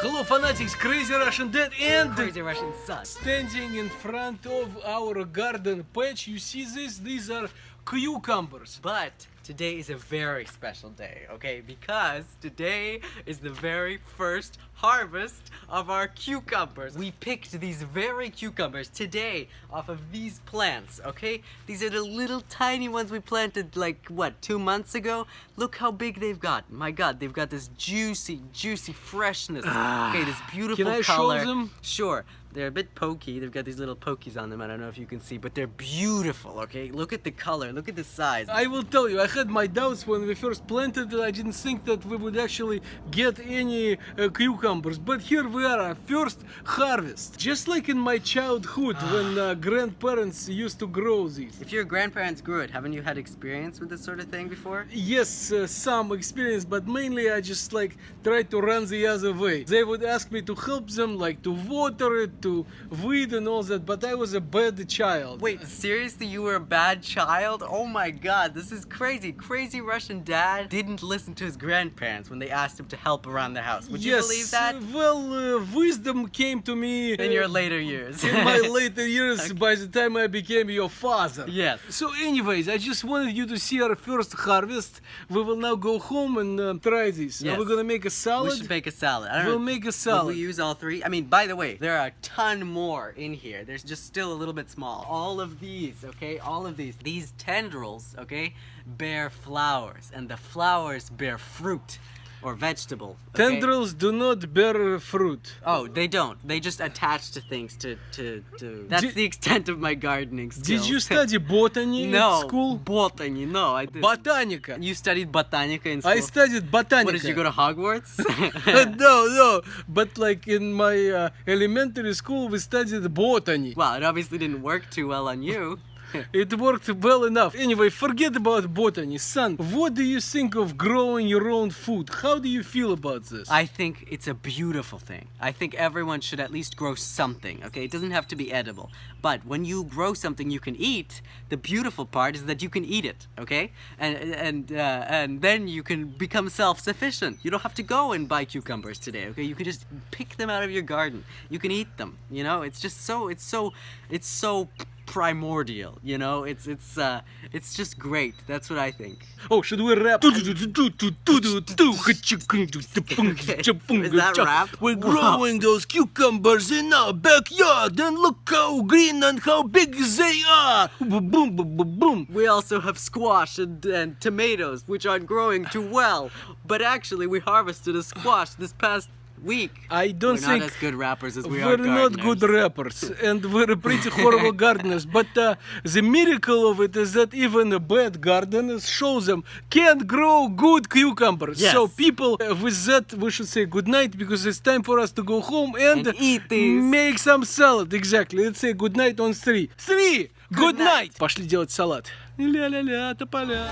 Hello fanatics, Crazy Russian Dad and Crazy Russian Son. Standing in front of our garden patch, you see this? These are cucumbers. But today is a very special day, okay? Because today is the very first harvest of our cucumbers. We picked these very cucumbers today off of these plants, okay? These are the little tiny ones we planted like, what, 2 months ago? Look how big they've got. My God, they've got this juicy freshness. Okay, this beautiful Can I color. show them? Sure. They're a bit pokey. They've got these little pokies on them. I don't know if you can see, but they're beautiful, okay? Look at the color. Look at the size. I will tell you, I had my doubts when we first planted it. I didn't think that we would actually get any cucumbers. But here we are, our first harvest. Just like in my childhood when grandparents used to grow these. If your grandparents grew it, haven't you had experience with this sort of thing before? Yes, some experience, but mainly I just like try to run the other way. They would ask me to help them, like to water it, to weed and all that, but I was a bad child. Wait, seriously, you were a bad child? Oh my God, this is crazy. Crazy Russian dad didn't listen to his grandparents when they asked him to help around the house. Would you believe that? Well, wisdom came to me In your later years. in my later years, Okay. by the time I became your father. Yes. So anyways, I just wanted you to see our first harvest. We will now go home and try this. Yes. Are we gonna make a salad? We should make a salad. I don't We'll know. make a Would salad. we use all three? I mean, by the way, there are a ton more in here. There's just still a little bit small. All of these, okay? All of these tendrils, okay, bear flowers, and the flowers bear fruit or vegetable. Okay? Tendrils do not bear fruit. Oh, they don't. They just attach to things to That's Did- the extent of my gardening skills. Did you study botany No. at school? Botany, no, I didn't. Botanica. You studied botanica in school? I studied botanica. What, did you go to Hogwarts? No. But like in my elementary school, we studied botany. Well, it obviously didn't work too well on you. It worked well enough. Anyway, forget about botany. Son, what do you think of growing your own food? How do you feel about this? I think it's a beautiful thing. I think everyone should at least grow something, okay? It doesn't have to be edible. But when you grow something you can eat, the beautiful part is that you can eat it, okay? And then you can become self-sufficient. You don't have to go and buy cucumbers today, okay? You can just pick them out of your garden. You can eat them, you know? It's just so primordial, you know? It's just great. That's what I think. Oh, should we rap? Is that rap? We're Wow. growing those cucumbers in our backyard, and look how green and how big they are. Boom, boom, boom, boom, boom. We also have squash and tomatoes, which aren't growing too well. But actually, we harvested a squash this past week. I don't We're think not as good rappers as we we're are not gardeners. good rappers, and we're pretty horrible gardeners. But the miracle of it is that even a bad gardeners shows them can grow good cucumbers. Yes. So people, with that, we should say good night because it's time for us to go home and eat these. make some salad. Exactly. Let's say good night on 3. 3. Good night. night. Пошли делать салат. Ля-ля-ля, тополя.